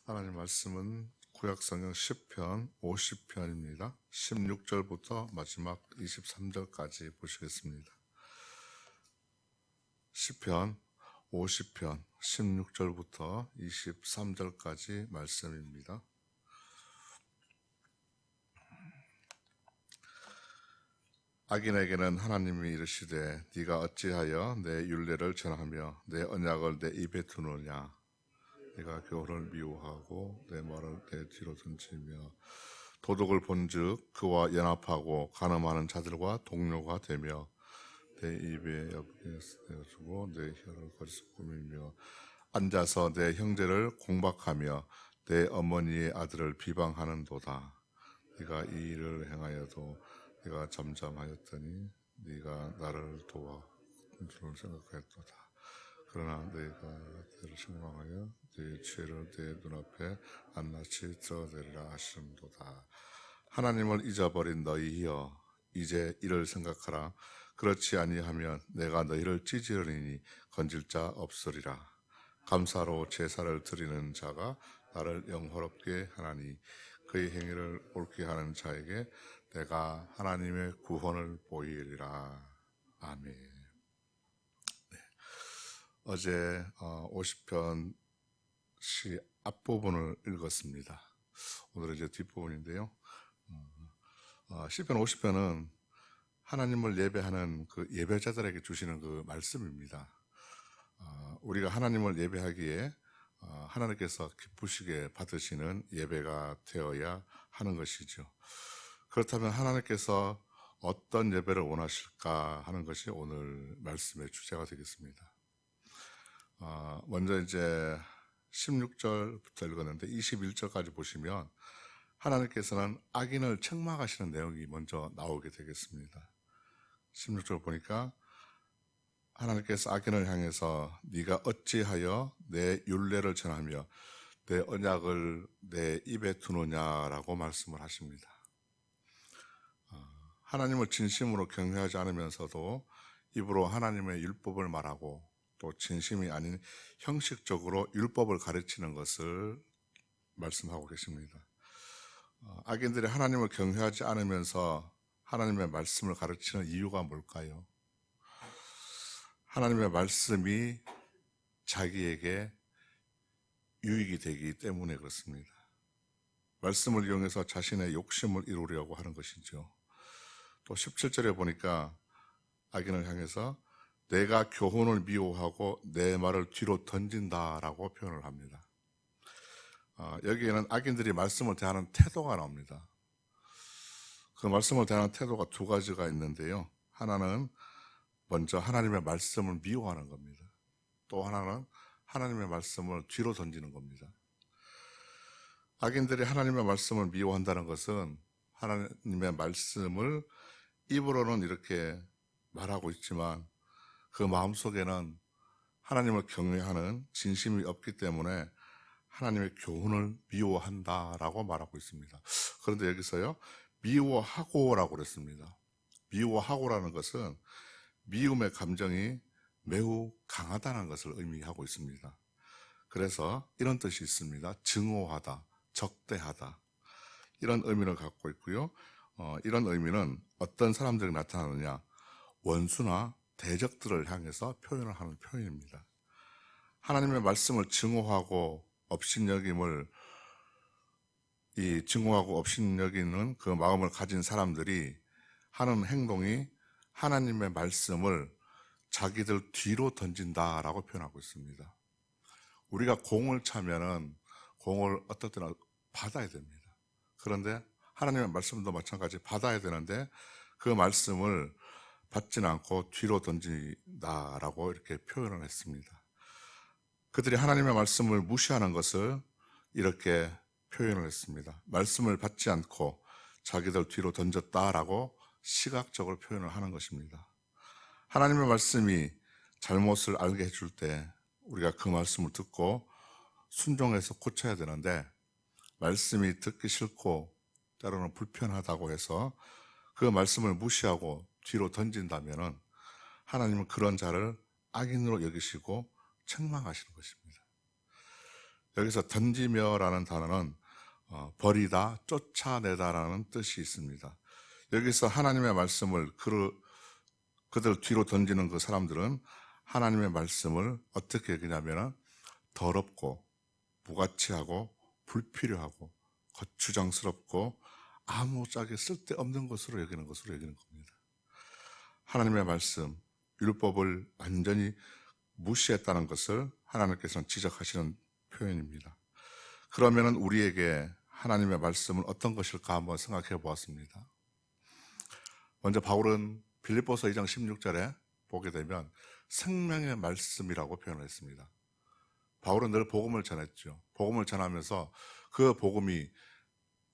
하나님 말씀은 구약성경 10편 50편입니다. 16절부터 마지막 23절까지 보시겠습니다. 10편 50편 16절부터 23절까지 말씀입니다. 악인에게는 하나님이 이르시되 네가 어찌하여 내 율례를 전하며 내 언약을 내 입에 두느냐. 내가 교훈을 미워하고 내 말을 내 뒤로 던지며 도둑을 본즉 그와 연합하고 간음하는 자들과 동료가 되며 내 입에 옆에 두고 내 혀를 거기서 꾸미며 앉아서 내 형제를 공박하며 내 어머니의 아들을 비방하는도다. 네가 이 일을 행하여도 네가 잠잠하였더니 네가 나를 도와 줄 생각하였도다. 그러나 내가 너를 책망하여 네 죄를 내 눈앞에 낱낱이 드러내리라 하시는도다. 하나님을 잊어버린 너희여 이제 이를 생각하라. 그렇지 아니하면 내가 너희를 찢으리니 건질 자 없으리라. 감사로 제사를 드리는 자가 나를 영화롭게 하나니 그의 행위를 옳게 하는 자에게 내가 하나님의 구원을 보이리라. 아멘. 어제 50편 시 앞부분을 읽었습니다. 오늘은 이제 뒷부분인데요. 시편 50편은 하나님을 예배하는 그 예배자들에게 주시는 그 말씀입니다. 우리가 하나님을 예배하기에 하나님께서 기쁘시게 받으시는 예배가 되어야 하는 것이죠. 그렇다면 하나님께서 어떤 예배를 원하실까 하는 것이 오늘 말씀의 주제가 되겠습니다. 먼저 이제 16절부터 읽었는데 21절까지 보시면 하나님께서는 악인을 책망하시는 내용이 먼저 나오게 되겠습니다. 16절 보니까 하나님께서 악인을 향해서 네가 어찌하여 내 율례를 전하며 내 언약을 내 입에 두느냐라고 말씀을 하십니다. 하나님을 진심으로 경외하지 않으면서도 입으로 하나님의 율법을 말하고 또 진심이 아닌 형식적으로 율법을 가르치는 것을 말씀하고 계십니다. 악인들이 하나님을 경외하지 않으면서 하나님의 말씀을 가르치는 이유가 뭘까요? 하나님의 말씀이 자기에게 유익이 되기 때문에 그렇습니다. 말씀을 이용해서 자신의 욕심을 이루려고 하는 것이죠. 또 17절에 보니까 악인을 향해서 내가 교훈을 미워하고 내 말을 뒤로 던진다라고 표현을 합니다. 여기에는 악인들이 말씀을 대하는 태도가 나옵니다. 그 말씀을 대하는 태도가 두 가지가 있는데요. 하나는 먼저 하나님의 말씀을 미워하는 겁니다. 또 하나는 하나님의 말씀을 뒤로 던지는 겁니다. 악인들이 하나님의 말씀을 미워한다는 것은 하나님의 말씀을 입으로는 이렇게 말하고 있지만 그 마음속에는 하나님을 경외하는 진심이 없기 때문에 하나님의 교훈을 미워한다라고 말하고 있습니다. 그런데 여기서요, 미워하고라고 그랬습니다. 미워하고라는 것은 미움의 감정이 매우 강하다는 것을 의미하고 있습니다. 그래서 이런 뜻이 있습니다. 증오하다, 적대하다, 이런 의미를 갖고 있고요. 이런 의미는 어떤 사람들이 나타나느냐, 원수나 대적들을 향해서 표현을 하는 표현입니다. 하나님의 말씀을 증오하고 업신여김을 증오하고 업신여기는 그 마음을 가진 사람들이 하는 행동이 하나님의 말씀을 자기들 뒤로 던진다라고 표현하고 있습니다. 우리가 공을 차면은 공을 어떨 때나 받아야 됩니다. 그런데 하나님의 말씀도 마찬가지 받아야 되는데 그 말씀을 받지는 않고 뒤로 던진다라고 이렇게 표현을 했습니다. 그들이 하나님의 말씀을 무시하는 것을 이렇게 표현을 했습니다. 말씀을 받지 않고 자기들 뒤로 던졌다라고 시각적으로 표현을 하는 것입니다. 하나님의 말씀이 잘못을 알게 해줄 때 우리가 그 말씀을 듣고 순종해서 고쳐야 되는데 말씀이 듣기 싫고 때로는 불편하다고 해서 그 말씀을 무시하고 뒤로 던진다면 하나님은 그런 자를 악인으로 여기시고 책망하시는 것입니다. 여기서 던지며라는 단어는 버리다, 쫓아내다라는 뜻이 있습니다. 여기서 하나님의 말씀을 그들 뒤로 던지는 그 사람들은 하나님의 말씀을 어떻게 여기냐면 더럽고 무가치하고 불필요하고 거추장스럽고 아무짝에 쓸데없는 것으로 여기는 겁니다. 하나님의 말씀, 율법을 완전히 무시했다는 것을 하나님께서는 지적하시는 표현입니다. 그러면 우리에게 하나님의 말씀은 어떤 것일까 한번 생각해 보았습니다. 먼저 바울은 빌립보서 2장 16절에 보게 되면 생명의 말씀이라고 표현을 했습니다. 바울은 늘 복음을 전했죠. 복음을 전하면서 그 복음이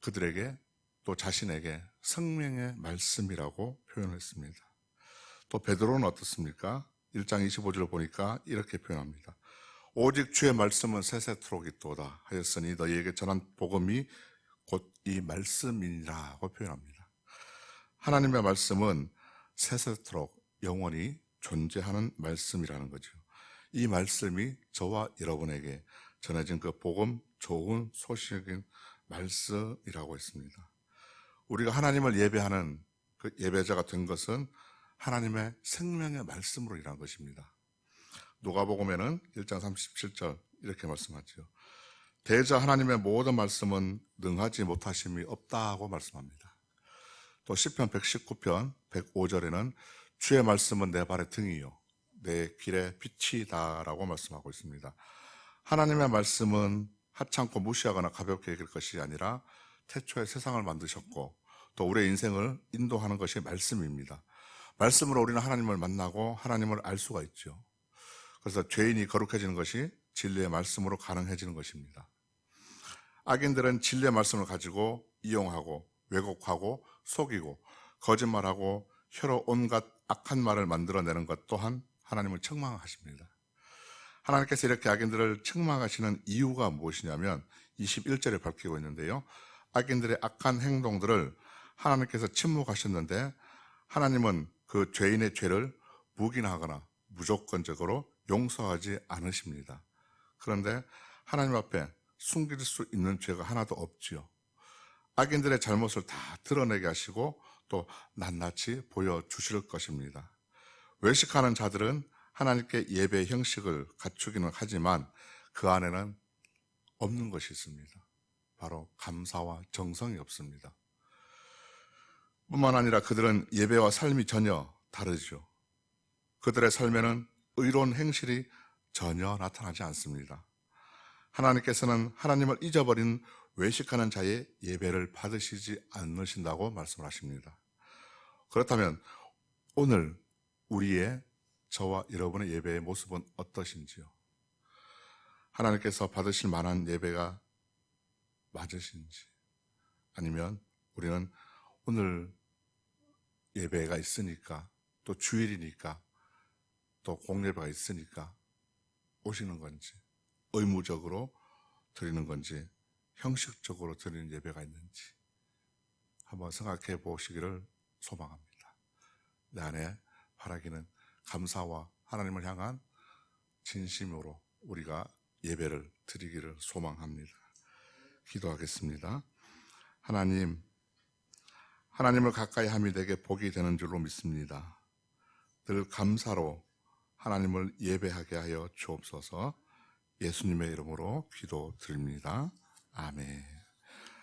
그들에게 또 자신에게 생명의 말씀이라고 표현했습니다. 또 베드로는 어떻습니까? 1장 25절을 보니까 이렇게 표현합니다. 오직 주의 말씀은 세세토록 있도다 하였으니 너희에게 전한 복음이 곧 이 말씀이니라고 표현합니다. 하나님의 말씀은 세세토록 영원히 존재하는 말씀이라는 거죠. 이 말씀이 저와 여러분에게 전해진 그 복음, 좋은 소식인 말씀이라고 했습니다. 우리가 하나님을 예배하는 그 예배자가 된 것은 하나님의 생명의 말씀으로 일한 것입니다. 누가복음에는 1장 37절 이렇게 말씀하죠. 대저 하나님의 모든 말씀은 능하지 못하심이 없다고 말씀합니다. 또 시편 119편 105절에는 주의 말씀은 내 발의 등이요 내 길의 빛이다라고 말씀하고 있습니다. 하나님의 말씀은 하찮고 무시하거나 가볍게 여길 것이 아니라 태초에 세상을 만드셨고 또 우리의 인생을 인도하는 것이 말씀입니다. 말씀으로 우리는 하나님을 만나고 하나님을 알 수가 있죠. 그래서 죄인이 거룩해지는 것이 진리의 말씀으로 가능해지는 것입니다. 악인들은 진리의 말씀을 가지고 이용하고 왜곡하고 속이고 거짓말하고 혀로 온갖 악한 말을 만들어내는 것 또한 하나님을 책망하십니다. 하나님께서 이렇게 악인들을 책망하시는 이유가 무엇이냐면 21절에 밝히고 있는데요. 악인들의 악한 행동들을 하나님께서 침묵하셨는데 하나님은 그 죄인의 죄를 묵인하거나 무조건적으로 용서하지 않으십니다. 그런데 하나님 앞에 숨길 수 있는 죄가 하나도 없지요. 악인들의 잘못을 다 드러내게 하시고 또 낱낱이 보여주실 것입니다. 외식하는 자들은 하나님께 예배의 형식을 갖추기는 하지만 그 안에는 없는 것이 있습니다. 바로 감사와 정성이 없습니다. 뿐만 아니라 그들은 예배와 삶이 전혀 다르죠. 그들의 삶에는 의로운 행실이 전혀 나타나지 않습니다. 하나님께서는 하나님을 잊어버린 외식하는 자의 예배를 받으시지 않으신다고 말씀을 하십니다. 그렇다면 오늘 우리의 저와 여러분의 예배의 모습은 어떠신지요? 하나님께서 받으실 만한 예배가 맞으신지, 아니면 우리는 오늘 예배가 있으니까 또 주일이니까 또 공예배가 있으니까 오시는 건지, 의무적으로 드리는 건지, 형식적으로 드리는 예배가 있는지 한번 생각해 보시기를 소망합니다. 내 안에 바라기는 감사와 하나님을 향한 진심으로 우리가 예배를 드리기를 소망합니다. 기도하겠습니다. 하나님을 가까이 함이 되게 복이 되는 줄로 믿습니다. 늘 감사로 하나님을 예배하게 하여 주옵소서. 예수님의 이름으로 기도드립니다. 아멘.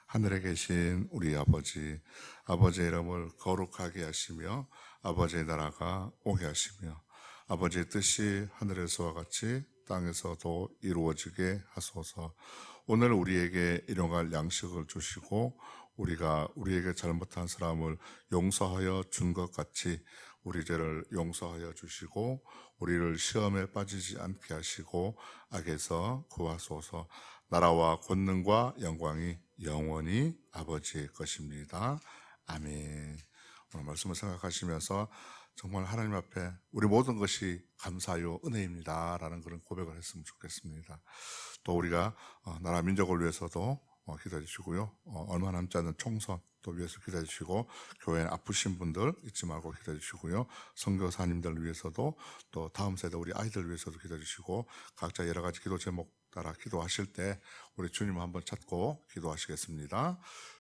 하늘에 계신 우리 아버지, 아버지의 이름을 거룩하게 하시며 아버지의 나라가 오게 하시며 아버지의 뜻이 하늘에서와 같이 땅에서도 이루어지게 하소서. 오늘 우리에게 일용할 양식을 주시고 우리가 우리에게 잘못한 사람을 용서하여 준 것 같이 우리 죄를 용서하여 주시고 우리를 시험에 빠지지 않게 하시고 악에서 구하소서. 나라와 권능과 영광이 영원히 아버지의 것입니다. 아멘. 오늘 말씀을 생각하시면서 정말 하나님 앞에 우리 모든 것이 감사요 은혜입니다 라는 그런 고백을 했으면 좋겠습니다. 또 우리가 나라 민족을 위해서도 기도해 주시고요. 얼마 남지 않은 총선 또 위해서 기도해 주시고 교회 아프신 분들 잊지 말고 기도해 주시고요. 선교사님들 위해서도 또 다음 세대 우리 아이들 위해서도 기도해 주시고 각자 여러 가지 기도 제목 따라 기도하실 때 우리 주님 한번 찾고 기도하시겠습니다.